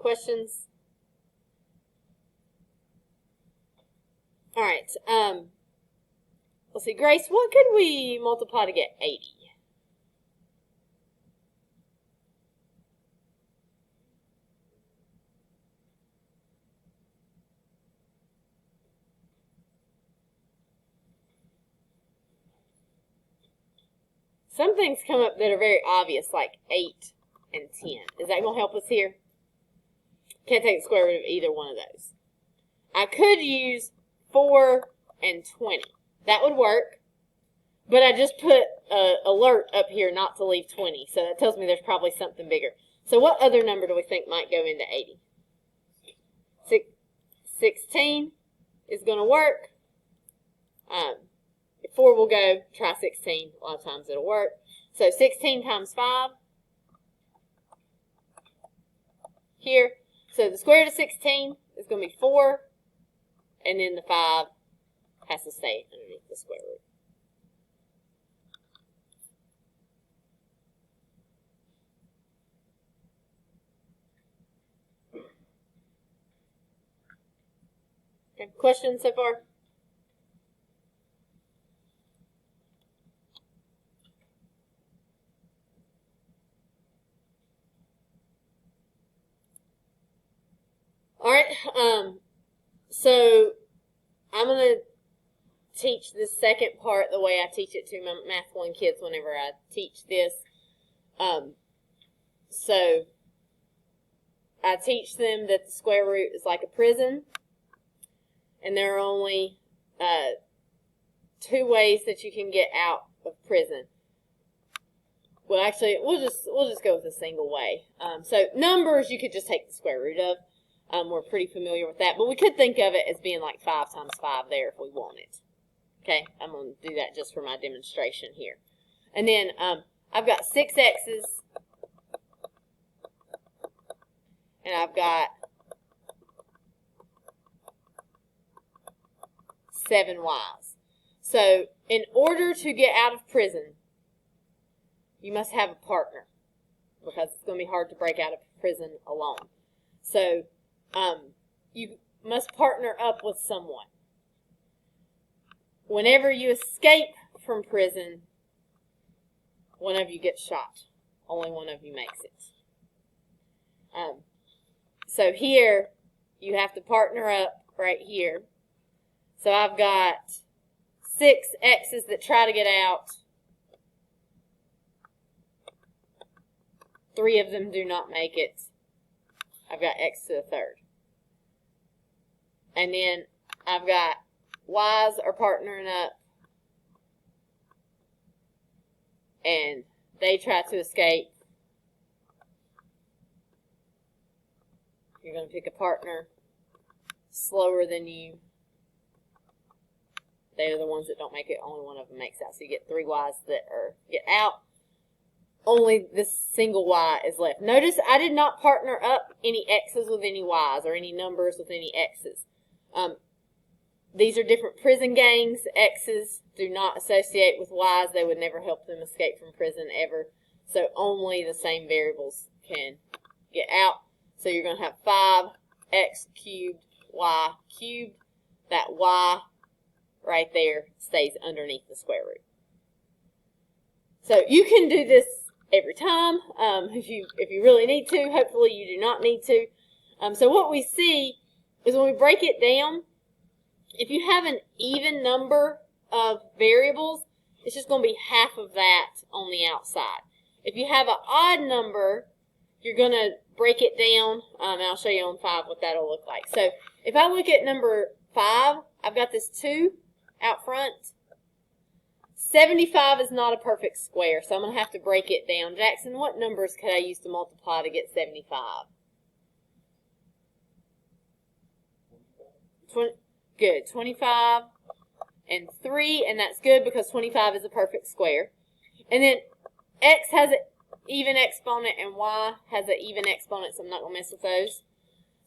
questions? All right. Let's see, Grace, what could we multiply to get 80? Some things come up that are very obvious, like 8 and 10. Is that going to help us here? Can't take the square root of either one of those. I could use 4 and 20. That would work. But I just put an alert up here not to leave 20. So that tells me there's probably something bigger. So what other number do we think might go into 80? 16 is going to work. If 4 will go, try 16. A lot of times it'll work. So 16 times 5 here. So the square root of 16 is going to be 4. And then the 5 has to stay underneath the square root. Okay, questions so far? All right, so I'm going to teach this second part the way I teach it to my Math 1 kids whenever I teach this. So I teach them that the square root is like a prison, and there are only 2 ways that you can get out of prison. Well, actually, we'll just go with a single way. So numbers, you could just take the square root of. We're pretty familiar with that, but we could think of it as being like 5 times 5 there if we want it. Okay, I'm going to do that just for my demonstration here. And then I've got 6 x's, and I've got 7 y's. So in order to get out of prison, you must have a partner, because it's going to be hard to break out of prison alone. So you must partner up with someone. Whenever you escape from prison, one of you gets shot. Only one of you makes it. So here, you have to partner up right here. So I've got 6 x's that try to get out. 3 of them do not make it. I've got x to the 3rd. And then I've got y's are partnering up. And they try to escape. You're going to pick a partner slower than you. They're the ones that don't make it. Only one of them makes out. So you get 3 y's that get out. Only this single y is left. Notice I did not partner up any x's with any y's or any numbers with any x's. These are different prison gangs. X's do not associate with y's. They would never help them escape from prison ever. So only the same variables can get out. So you're going to have 5x cubed y cubed. That y right there stays underneath the square root. So you can do this every time if you really need to. Hopefully you do not need to. So what we see is when we break it down, if you have an even number of variables, it's just going to be half of that on the outside. If you have an odd number, you're going to break it down, and I'll show you on 5 what that will look like. So if I look at number 5, I've got this 2 out front. 75 is not a perfect square, so I'm going to have to break it down. Jackson, what numbers could I use to multiply to get 75? Good. 25 and 3, and that's good because 25 is a perfect square. And then x has an even exponent and y has an even exponent, so I'm not going to mess with those.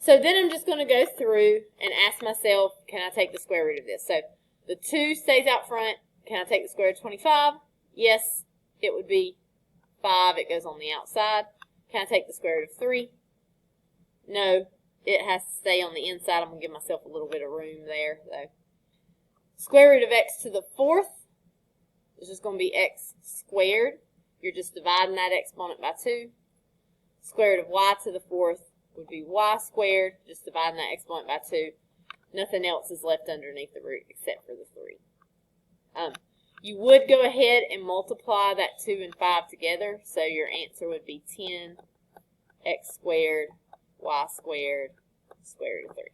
So then I'm just going to go through and ask myself, can I take the square root of this? So the 2 stays out front. Can I take the square root of 25? Yes, it would be 5. It goes on the outside. Can I take the square root of 3? No, it has to stay on the inside. I'm going to give myself a little bit of room there, though. Square root of x to the fourth is just going to be x squared. You're just dividing that exponent by 2. Square root of y to the fourth would be y squared, just dividing that exponent by 2. Nothing else is left underneath the root except for the 3. You would go ahead and multiply that 2 and 5 together, so your answer would be 10 x squared, y squared, square root of 3.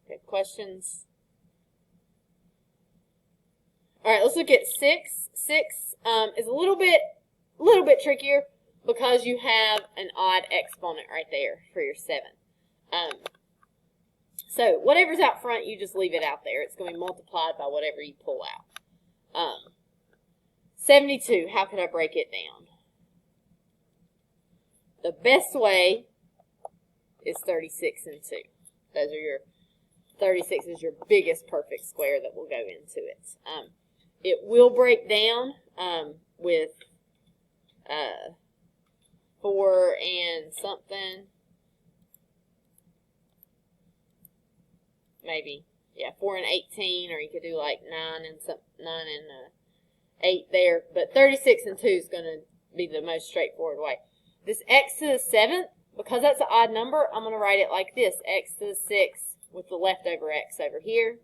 Okay, questions? All right, let's look at 6. 6 is a little bit trickier because you have an odd exponent right there for your 7. So whatever's out front, you just leave it out there. It's going to be multiplied by whatever you pull out. 72, how could I break it down? The best way is 36 and 2. Those are your 36 is your biggest perfect square that will go into it. It will break down with 4 and something. Maybe, yeah, 4 and 18, or you could do like 9 and 8 there. But 36 and 2 is going to be the most straightforward way. This x to the 7th, because that's an odd number, I'm going to write it like this: x to the 6th with the leftover x over here,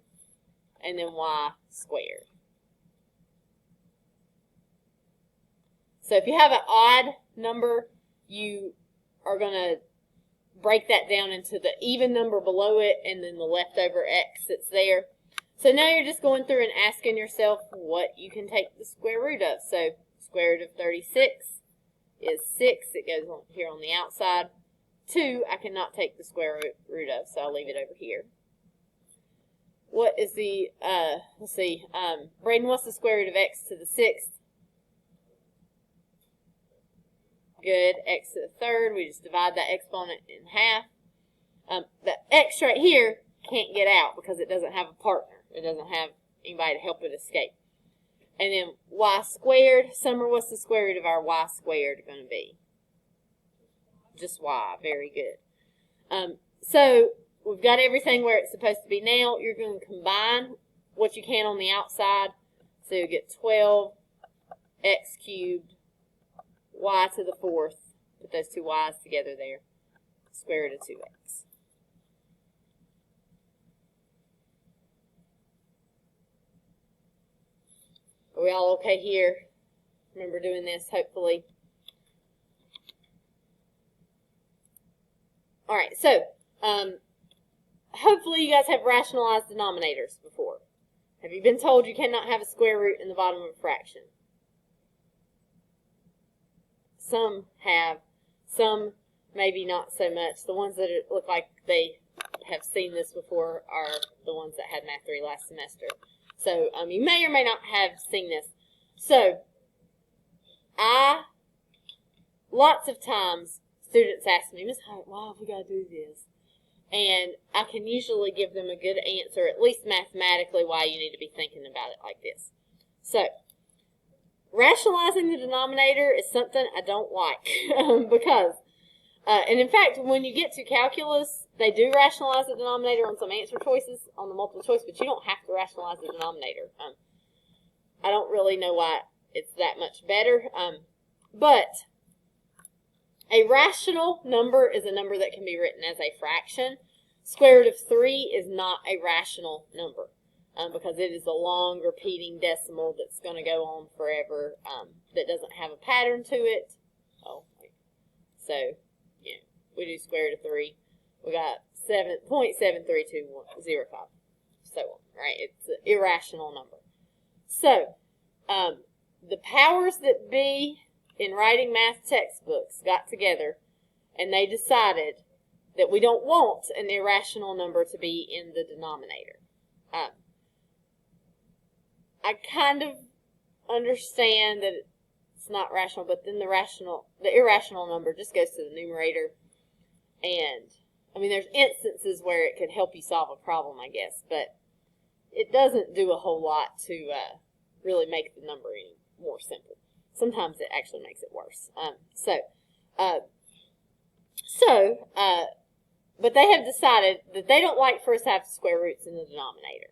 and then y squared. So if you have an odd number, you are going to break that down into the even number below it and then the leftover x that's there. So now you're just going through and asking yourself what you can take the square root of. So square root of 36 is 6. It goes on here on the outside. 2 I cannot take the square root of, so I'll leave it over here. What is the, let's see, Braden, what's the square root of x to the 6th? Good. X to the third, we just divide that exponent in half. The x right here can't get out because it doesn't have a partner. It doesn't have anybody to help it escape. And then y squared. Summer, what's the square root of our y squared going to be? Just y. Very good. So we've got everything where it's supposed to be now. You're going to combine what you can on the outside. So you get 12 x cubed y to the 4th, put those two y's together there, square root of 2x. Are we all okay here? Remember doing this, hopefully. All right, so hopefully you guys have rationalized denominators before. Have you been told you cannot have a square root in the bottom of a fraction? Some have, some maybe not so much. The ones that look like they have seen this before are the ones that had Math 3 last semester. So you may or may not have seen this. So lots of times students ask me, Ms. Hart, why have we got to do this? And I can usually give them a good answer, at least mathematically, why you need to be thinking about it like this. So rationalizing the denominator is something I don't like because, and in fact, when you get to calculus, they do rationalize the denominator on some answer choices on the multiple choice, but you don't have to rationalize the denominator. I don't really know why it's that much better, but a rational number is a number that can be written as a fraction. Square root of 3 is not a rational number. Because it is a long repeating decimal that's going to go on forever, that doesn't have a pattern to it. So, yeah, we do square root of 3. We got 7.73205. So on, right? It's an irrational number. So, the powers that be in writing math textbooks got together and they decided that we don't want an irrational number to be in the denominator. I kind of understand that it's not rational, but then the irrational number just goes to the numerator. And, I mean, there's instances where it could help you solve a problem, I guess. But it doesn't do a whole lot to really make the number any more simple. Sometimes it actually makes it worse. But they have decided that they don't like for us to have square roots in the denominator.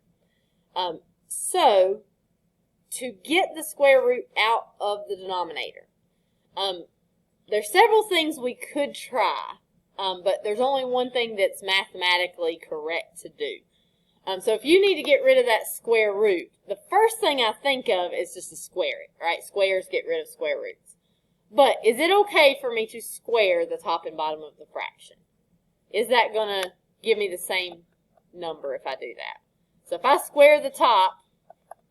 So, to get the square root out of the denominator, there's several things we could try, but there's only one thing that's mathematically correct to do. So if you need to get rid of that square root, the first thing I think of is just to square it, right? Squares get rid of square roots. But is it okay for me to square the top and bottom of the fraction? Is that going to give me the same number if I do that? So if I square the top,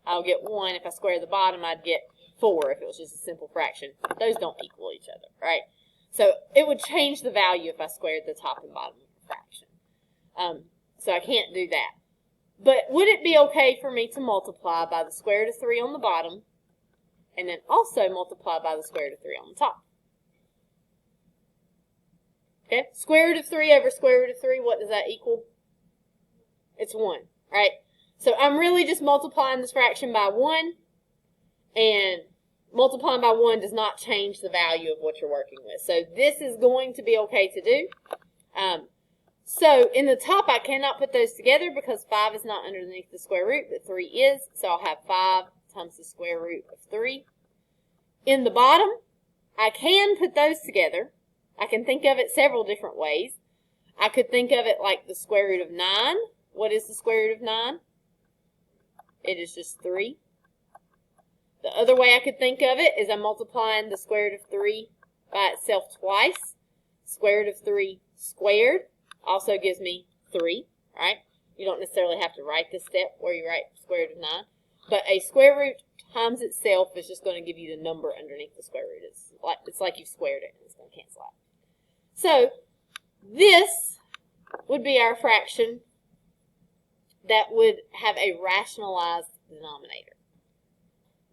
I'll get 1. If I square the bottom, I'd get 4 if it was just a simple fraction. Those don't equal each other, right? So it would change the value if I squared the top and bottom of the fraction. So I can't do that. But would it be okay for me to multiply by the square root of 3 on the bottom and then also multiply by the square root of 3 on the top? Okay, square root of 3 over square root of 3, what does that equal? It's 1, right? So I'm really just multiplying this fraction by 1, and multiplying by 1 does not change the value of what you're working with. So this is going to be okay to do. So in the top, I cannot put those together because 5 is not underneath the square root, but 3 is. So I'll have 5 times the square root of 3. In the bottom, I can put those together. I can think of it several different ways. I could think of it like the square root of 9. What is the square root of 9? It is just 3. The other way I could think of it is I'm multiplying the square root of 3 by itself twice. Square root of 3 squared also gives me 3, right? You don't necessarily have to write this step where you write square root of 9. But a square root times itself is just going to give you the number underneath the square root. It's like you've squared it, and it's going to cancel out. So this would be our fraction that would have a rationalized denominator.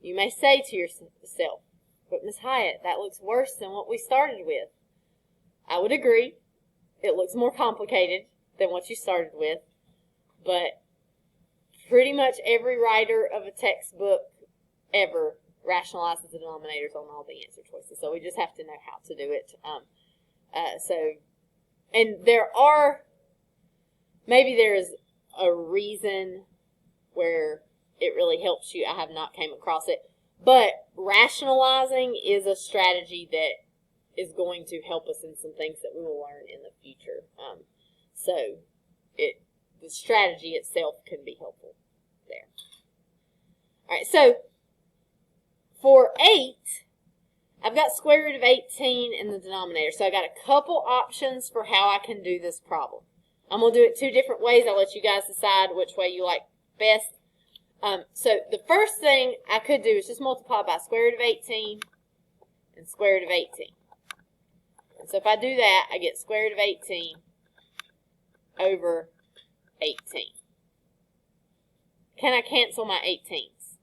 You may say to yourself, but Ms. Hyatt, that looks worse than what we started with. I would agree. It looks more complicated than what you started with, but pretty much every writer of a textbook ever rationalizes the denominators on all the answer choices. So we just have to know how to do it. And maybe there is a reason where it really helps you. I have not came across it. But rationalizing is a strategy that is going to help us in some things that we will learn in the future. The strategy itself can be helpful there. All right, so for 8, I've got square root of 18 in the denominator. So I got a couple options for how I can do this problem. I'm going to do it 2 different ways. I'll let you guys decide which way you like best. So the first thing I could do is just multiply by square root of 18 and square root of 18. And so if I do that, I get square root of 18 over 18. Can I cancel my 18s?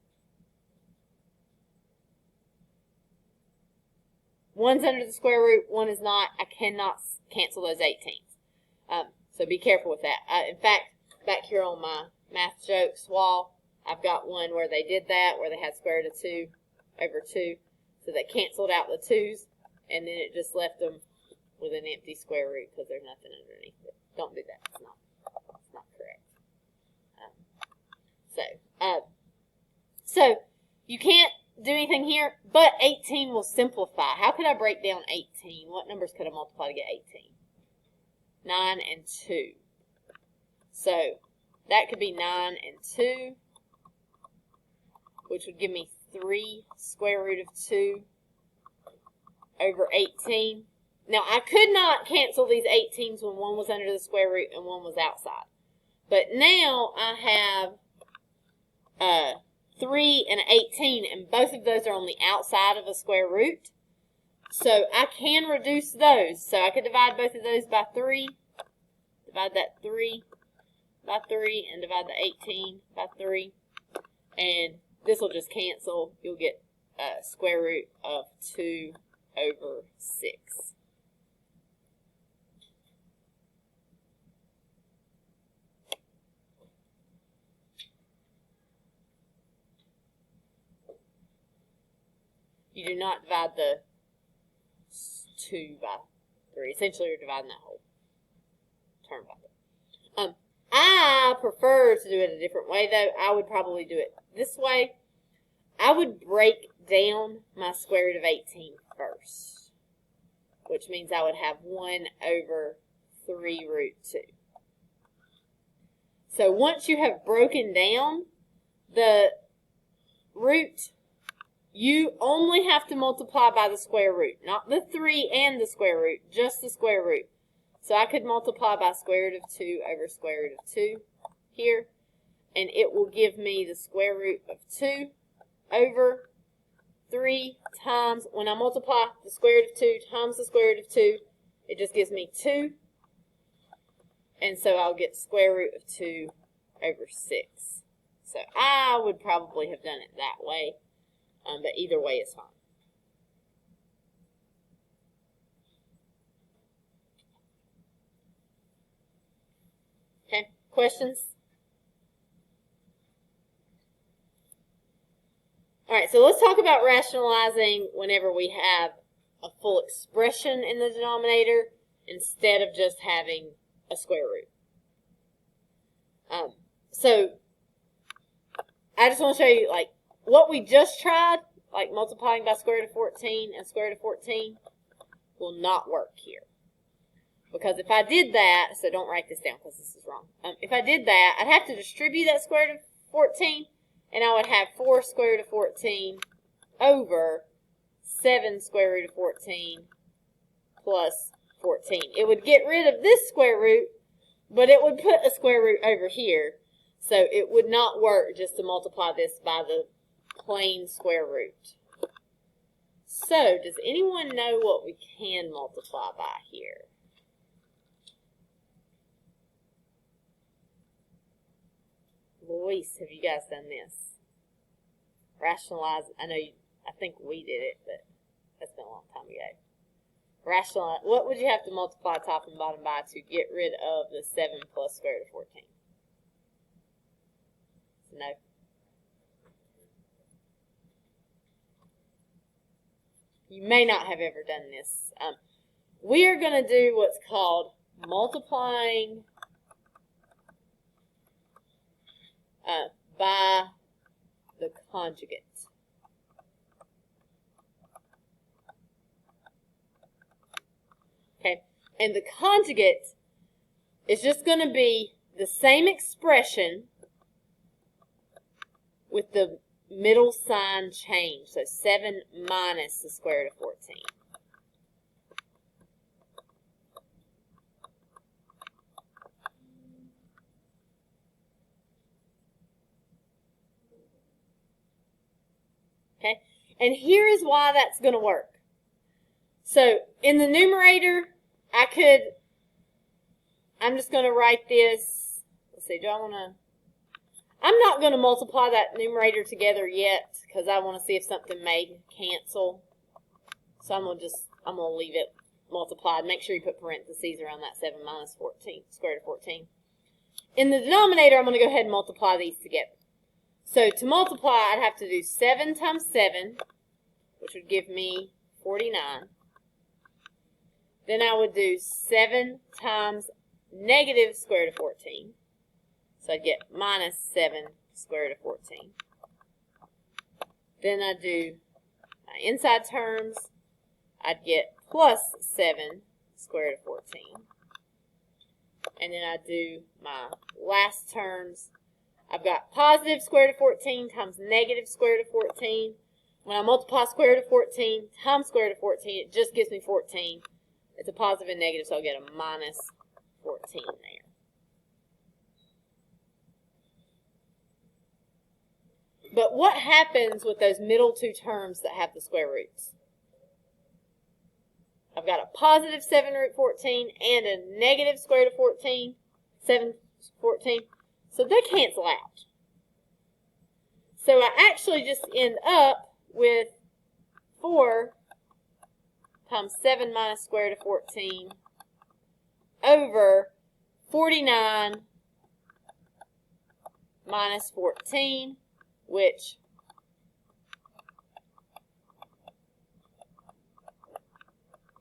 One's under the square root, one is not. I cannot cancel those 18s. So be careful with that. In fact, back here on my math jokes wall, I've got one where they did that, where they had square root of 2 over 2. So they canceled out the 2's, and then it just left them with an empty square root because there's nothing underneath it. Don't do that. It's not correct. So you can't do anything here, but 18 will simplify. How could I break down 18? What numbers could I multiply to get 18? 9 and 2. So that could be 9 and 2, which would give me 3 square root of 2 over 18. Now, I could not cancel these 18s when one was under the square root and one was outside. But now I have 3 and 18, and both of those are on the outside of a square root. So I can reduce those. So I could divide both of those by 3, divide that 3 by 3, and divide the 18 by 3. And this will just cancel. You'll get square root of 2 over 6. You do not divide the 2 by 3. Essentially, you're dividing that whole term by 3. I prefer to do it a different way, though. I would probably do it this way. I would break down my square root of 18 first, which means I would have 1 over 3 root 2. So once you have broken down the root, you only have to multiply by the square root, not the 3 and the square root, just the square root. So I could multiply by square root of 2 over square root of 2 here, and it will give me the square root of 2 over 3 times, when I multiply the square root of 2 times the square root of 2, it just gives me 2. And so I'll get square root of 2 over 6. So I would probably have done it that way, but either way is fine. Okay, questions? All right, so let's talk about rationalizing whenever we have a full expression in the denominator instead of just having a square root. So I just want to show you, like, what we just tried, like multiplying by square root of 14 and square root of 14, will not work here. Because if I did that, so don't write this down because this is wrong. If I did that, I'd have to distribute that square root of 14, and I would have 4 square root of 14 over 7 square root of 14 plus 14. It would get rid of this square root, but it would put a square root over here. So it would not work just to multiply this by the plain square root. So does anyone know what we can multiply by here? Luis, have you guys done this? Rationalize, I think we did it, but that's been a long time ago. Rationalize, what would you have to multiply top and bottom by to get rid of the 7 plus square root of 14? No. You may not have ever done this. We are going to do what's called multiplying by the conjugate. Okay, and the conjugate is just going to be the same expression with the middle sign change. So 7 minus the square root of 14. Okay, and here is why that's going to work. So in the numerator, I'm just going to write this. Let's see, do I want to? I'm not going to multiply that numerator together yet because I want to see if something may cancel. So I'm going to leave it multiplied. Make sure you put parentheses around that 7 minus 14, square root of 14. In the denominator, I'm going to go ahead and multiply these together. So to multiply, I'd have to do 7 times 7, which would give me 49. Then I would do 7 times negative square root of 14. So I'd get minus 7 square root of 14. Then I'd do my inside terms. I'd get plus 7 square root of 14. And then I'd do my last terms. I've got positive square root of 14 times negative square root of 14. When I multiply square root of 14 times square root of 14, it just gives me 14. It's a positive and negative, so I'll get a minus 14 there. But what happens with those middle two terms that have the square roots? I've got a positive 7 root 14 and a negative square root of 14, 7, 14. So they cancel out. So I actually just end up with 4 times 7 minus square root of 14 over 49 minus 14, which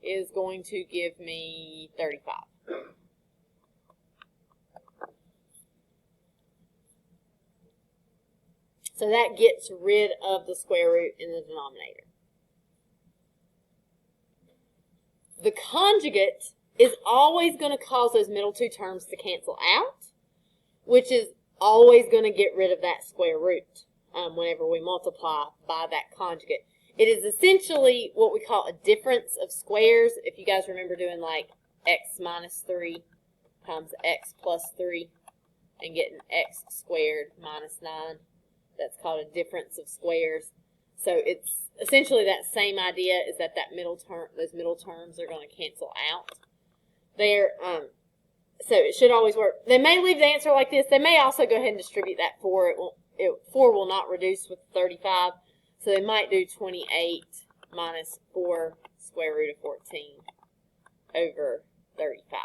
is going to give me 35. So that gets rid of the square root in the denominator. The conjugate is always going to cause those middle two terms to cancel out, which is always going to get rid of that square root whenever we multiply by that conjugate. It is essentially what we call a difference of squares. If you guys remember doing like x minus 3 times x plus 3 and getting x squared minus 9, that's called a difference of squares. So it's essentially that same idea, is that middle term, those middle terms are going to cancel out there. So it should always work. They may leave the answer like this. They may also go ahead and distribute that 4. 4 will not reduce with 35. So they might do 28 minus 4 square root of 14 over 35.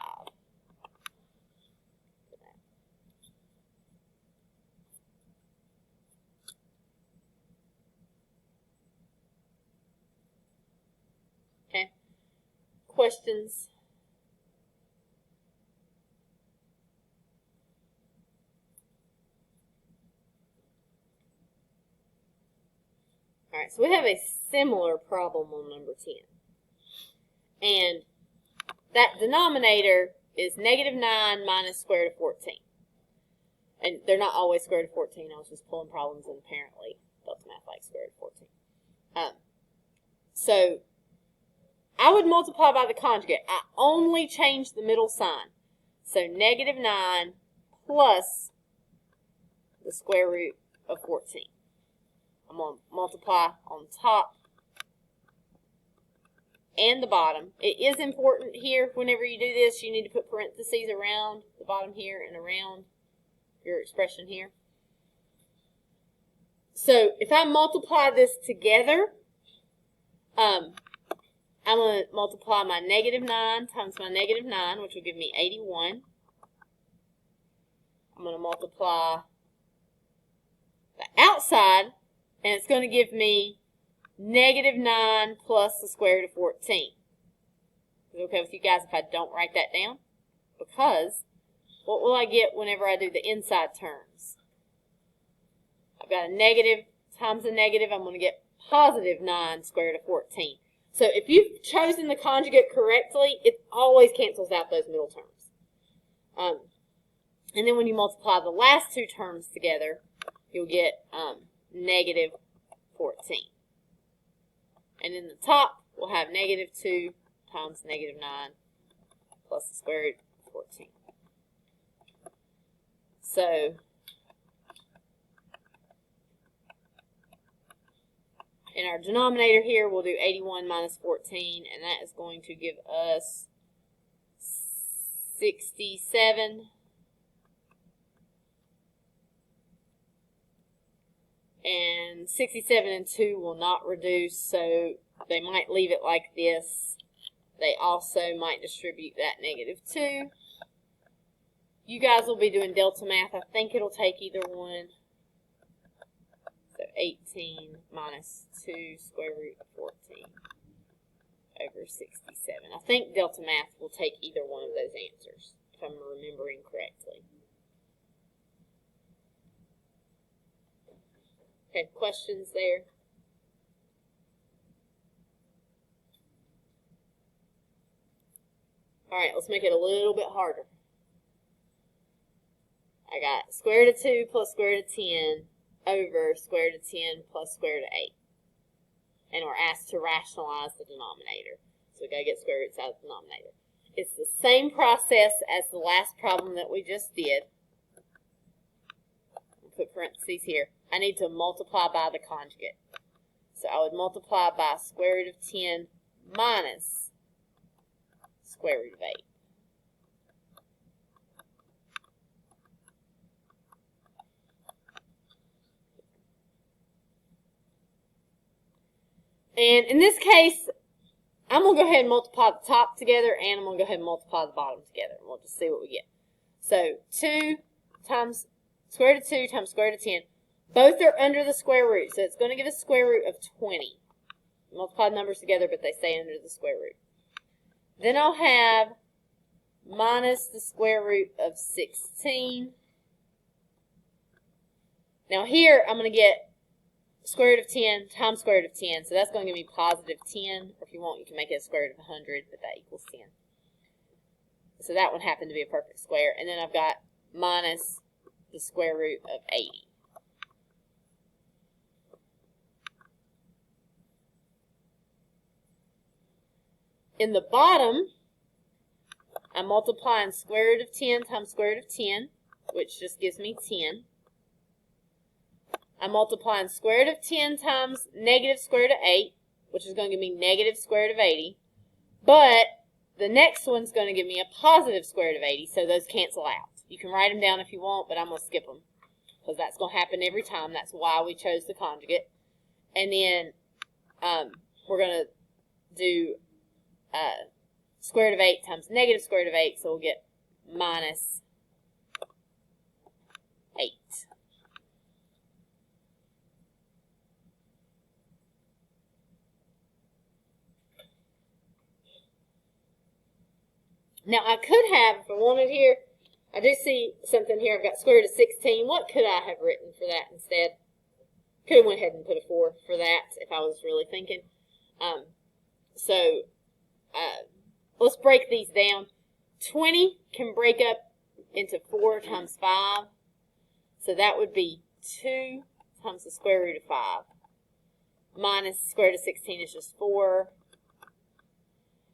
Okay. Questions? All right, so we have a similar problem on number 10. And that denominator is negative 9 minus square root of 14. And they're not always square root of 14. I was just pulling problems, and apparently Delta Math likes square root of 14. So I would multiply by the conjugate. I only change the middle sign. So negative 9 plus the square root of 14. I'm going to multiply on top and the bottom. It is important here, whenever you do this, you need to put parentheses around the bottom here and around your expression here. So if I multiply this together, I'm going to multiply my negative 9 times my negative 9, which will give me 81. I'm going to multiply the outside, and it's going to give me negative 9 plus the square root of 14. Is it okay with you guys if I don't write that down? Because what will I get whenever I do the inside terms? I've got a negative times a negative. I'm going to get positive 9 square root of 14. So if you've chosen the conjugate correctly, it always cancels out those middle terms. And then when you multiply the last two terms together, you'll get negative 14. And in the top, we'll have negative 2 times negative 9 plus the square root of 14. So in our denominator here, we'll do 81 minus 14, and that is going to give us 67. And 67 and 2 will not reduce, so they might leave it like this. They also might distribute that negative 2. You guys will be doing delta math. I think it'll take either one. So 18 minus 2 square root of 14 over 67. I think delta math will take either one of those answers, if I'm remembering correctly. Okay, questions there? All right, let's make it a little bit harder. I got square root of 2 plus square root of 10 over square root of 10 plus square root of 8. And we're asked to rationalize the denominator. So we've got to get square roots out of the denominator. It's the same process as the last problem that we just did. I'll put parentheses here. I need to multiply by the conjugate. So I would multiply by square root of 10 minus square root of 8. And in this case, I'm going to go ahead and multiply the top together, and I'm going to go ahead and multiply the bottom together. And we'll just see what we get. So 2 times square root of 2 times square root of 10. Both are under the square root, so it's going to give us square root of 20. Multiply the numbers together, but they stay under the square root. Then I'll have minus the square root of 16. Now here I'm going to get square root of 10 times square root of 10. So that's going to give me positive 10. Or if you want, you can make it a square root of 100, but that equals 10. So that one happened to be a perfect square. And then I've got minus the square root of 80. In the bottom, I'm multiplying square root of 10 times square root of 10, which just gives me 10. I'm multiplying square root of 10 times negative square root of 8, which is going to give me negative square root of 80. But the next one's going to give me a positive square root of 80, so those cancel out. You can write them down if you want, but I'm going to skip them because that's going to happen every time. That's why we chose the conjugate. And then we're going to do square root of 8 times negative square root of 8, so we'll get minus 8. Now I could have, if I wanted here, I do see something here. I've got square root of 16. What could I have written for that instead? Could have went ahead and put a 4 for that if I was really thinking. Let's break these down. 20 can break up into 4 times 5. So that would be 2 times the square root of 5. Minus the square root of 16 is just 4.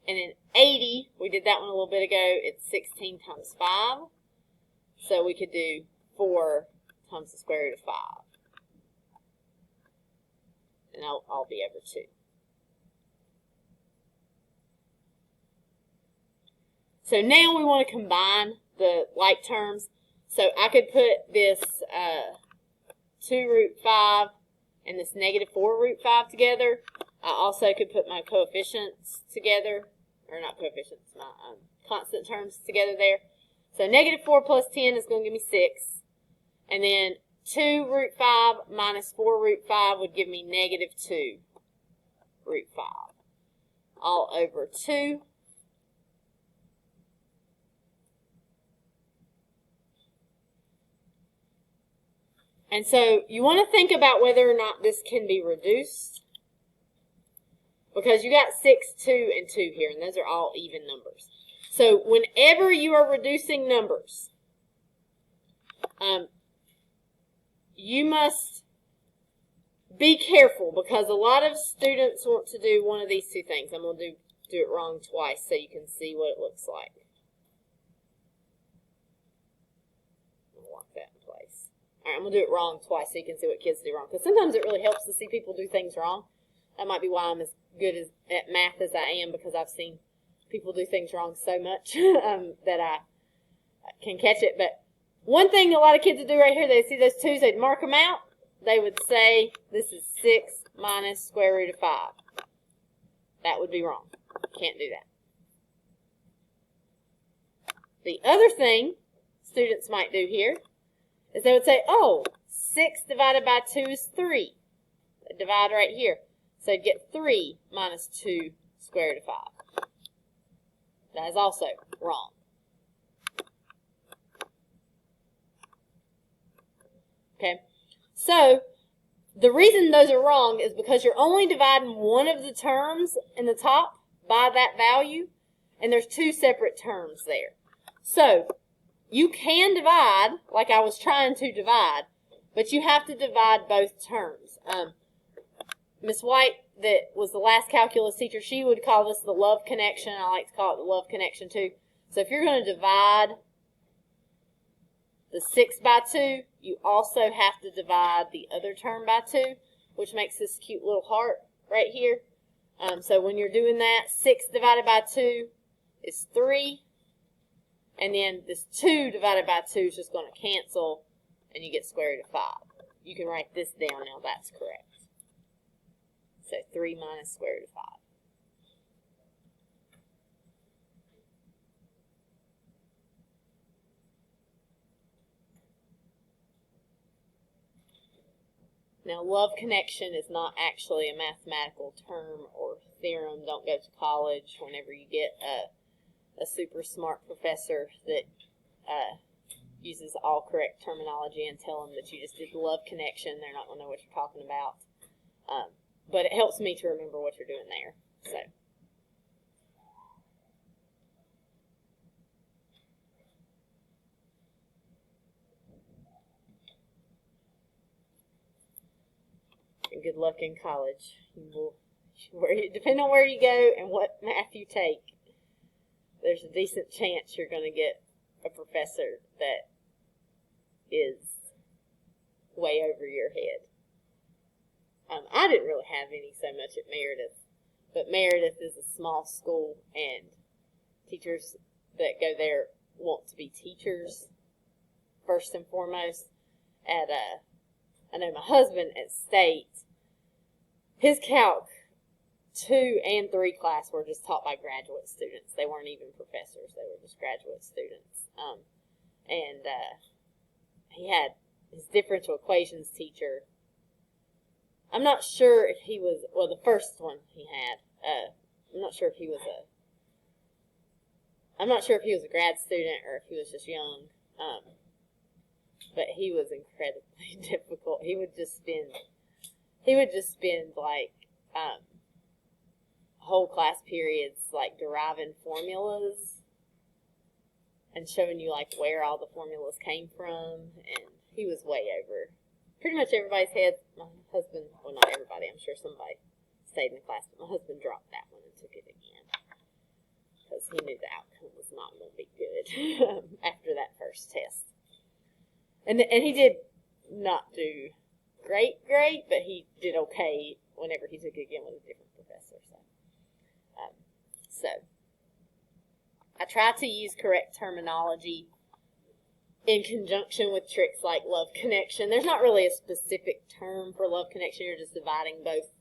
And then 80, we did that one a little bit ago. It's 16 times 5. So we could do 4 times the square root of 5. And I'll be over 2. So now we want to combine the like terms. So I could put this 2 root 5 and this negative 4 root 5 together. I also could put my coefficients together, or not coefficients, my constant terms together there. So negative 4 plus 10 is going to give me 6. And then 2 root 5 minus 4 root 5 would give me negative 2 root 5. All over 2. And so you want to think about whether or not this can be reduced, because you got 6, 2, and 2 here, and those are all even numbers. So whenever you are reducing numbers, you must be careful, because a lot of students want to do one of these two things. I'm going to do it wrong twice so you can see what it looks like. I'll lock that in place. All right, I'm going to do it wrong twice so you can see what kids do wrong, because sometimes it really helps to see people do things wrong. That might be why I'm as good at math as I am, because I've seen people do things wrong so much that I can catch it. But one thing a lot of kids would do right here, they see those 2's, they'd mark them out. They would say, this is 6 minus square root of 5. That would be wrong. Can't do that. The other thing students might do here is they would say, oh, 6 divided by 2 is 3. They divide right here. So you'd get 3 minus 2 square root of 5. That is also wrong. Okay, so the reason those are wrong is because you're only dividing one of the terms in the top by that value, and there's 2 separate terms there. So you can divide like I was trying to divide, but you have to divide both terms. Miss White, that was the last calculus teacher, she would call this the love connection. I like to call it the love connection too. So if you're going to divide the 6 by 2, you also have to divide the other term by 2, which makes this cute little heart right here. So when you're doing that, 6 divided by 2 is 3. And then this 2 divided by 2 is just going to cancel, and you get square root of 5. You can write this down now. That's correct. So 3 minus square root of 5. Now, love connection is not actually a mathematical term or theorem, don't go to college. Whenever you get a super smart professor that uses all correct terminology, and tell them that you just did the love connection, they're not going to know what you're talking about. But it helps me to remember what you're doing there. So. And good luck in college. Depending on where you go and what math you take, there's a decent chance you're going to get a professor that is way over your head. I didn't really have any so much at Meredith, but Meredith is a small school, and teachers that go there want to be teachers first and foremost. I know my husband at State, his Calc 2 and 3 class were just taught by graduate students. They weren't even professors. They were just graduate students. He had his differential equations teacher. I'm not sure if he was, well, the first one he had, I'm not sure if he was a grad student or if he was just young. But he was incredibly difficult. He would just spend like whole class periods like deriving formulas and showing you like where all the formulas came from, and he was way over pretty much everybody's head. My husband, well, not everybody, I'm sure somebody stayed in the class, but my husband dropped that one and took it again because he knew the outcome was not going to be good after that first test. And he did not do great, but he did okay whenever he took it again with a different professor. So I try to use correct terminology in conjunction with tricks like love connection. There's not really a specific term for love connection. You're just dividing both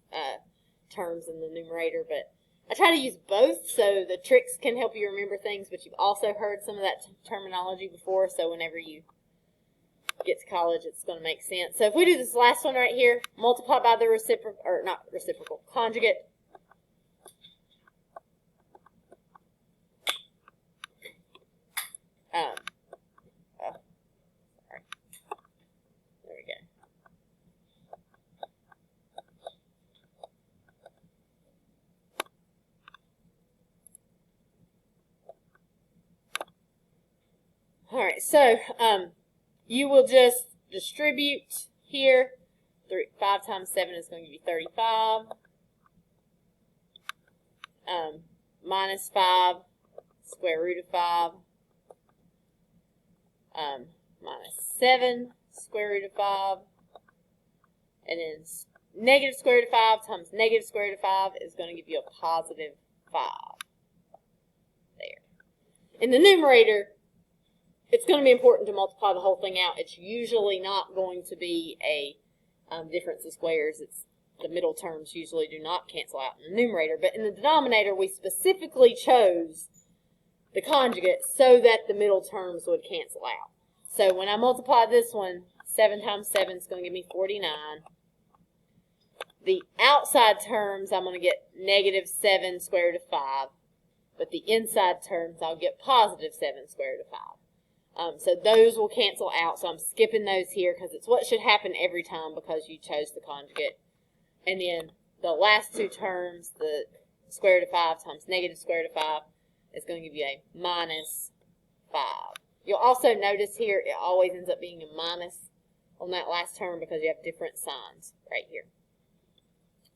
terms in the numerator, but I try to use both so the tricks can help you remember things, but you've also heard some of that terminology before, so whenever you get to college, it's going to make sense. So if we do this last one right here, multiply by the conjugate. Sorry. There we go. All right, so you will just distribute here. 5 times 7 is going to give you 35. Minus 5, square root of 5. Minus 7, square root of 5. And then negative square root of 5 times negative square root of 5 is going to give you a positive 5. There. In the numerator, it's going to be important to multiply the whole thing out. It's usually not going to be a difference of squares. It's the middle terms usually do not cancel out in the numerator. But in the denominator, we specifically chose the conjugate so that the middle terms would cancel out. So when I multiply this one, 7 times 7 is going to give me 49. The outside terms, I'm going to get negative 7 square root of 5. But the inside terms, I'll get positive 7 square root of 5. So those will cancel out, so I'm skipping those here because it's what should happen every time because you chose the conjugate. And then the last two terms, the square root of 5 times negative square root of 5 is going to give you a minus 5. You'll also notice here it always ends up being a minus on that last term because you have different signs right here.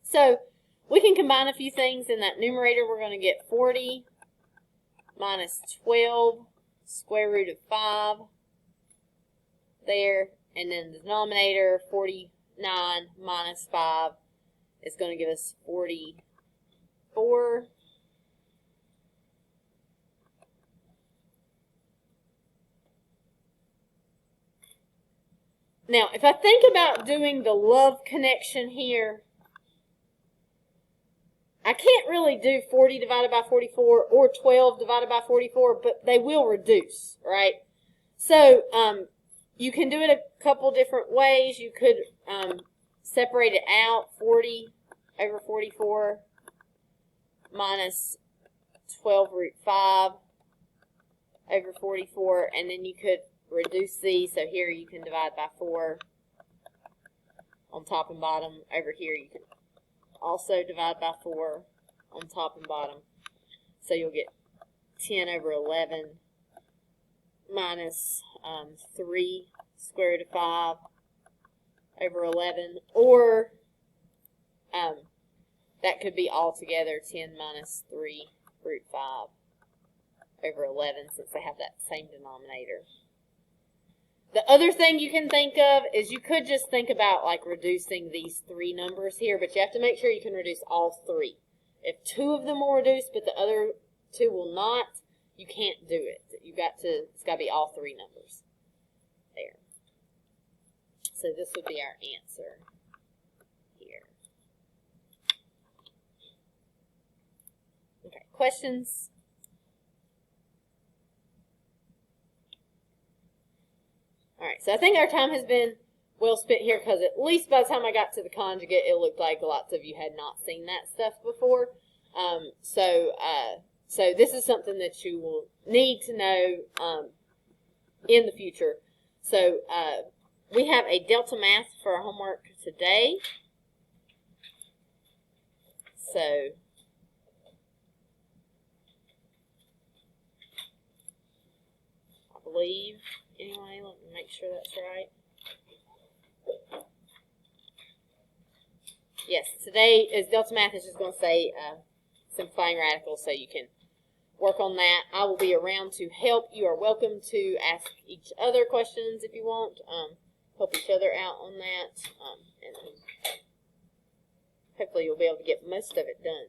So we can combine a few things in that numerator. We're going to get 40 minus 12 square root of 5 there, and then the denominator 49 minus 5 is going to give us 44. Now, if I think about doing the love connection here, I can't really do 40 divided by 44 or 12 divided by 44, but they will reduce, right? So you can do it a couple different ways. You could separate it out, 40 over 44 minus 12 root 5 over 44, and then you could reduce these. So here you can divide by 4 on top and bottom. Over here you can also divide by 4 on top and bottom. So you'll get 10 over 11 minus 3 square root of 5 over 11, or that could be altogether 10 minus 3 root 5 over 11, since they have that same denominator. The other thing you can think of is you could just think about like reducing these 3 numbers here, but you have to make sure you can reduce all 3. If 2 of them will reduce, but the other 2 will not, you can't do it. It's got to be all 3 numbers. There. So this would be our answer here. Okay, questions? All right, so I think our time has been well spent here, because at least by the time I got to the conjugate, it looked like lots of you had not seen that stuff before. So this is something that you will need to know in the future. So we have a Delta Math for our homework today. So I believe, anyway, let me make sure that's right. Yes, today is Delta Math. Is just going to say simplifying radicals, so you can work on that. I will be around to help. You are welcome to ask each other questions if you want. Help each other out on that. And hopefully you'll be able to get most of it done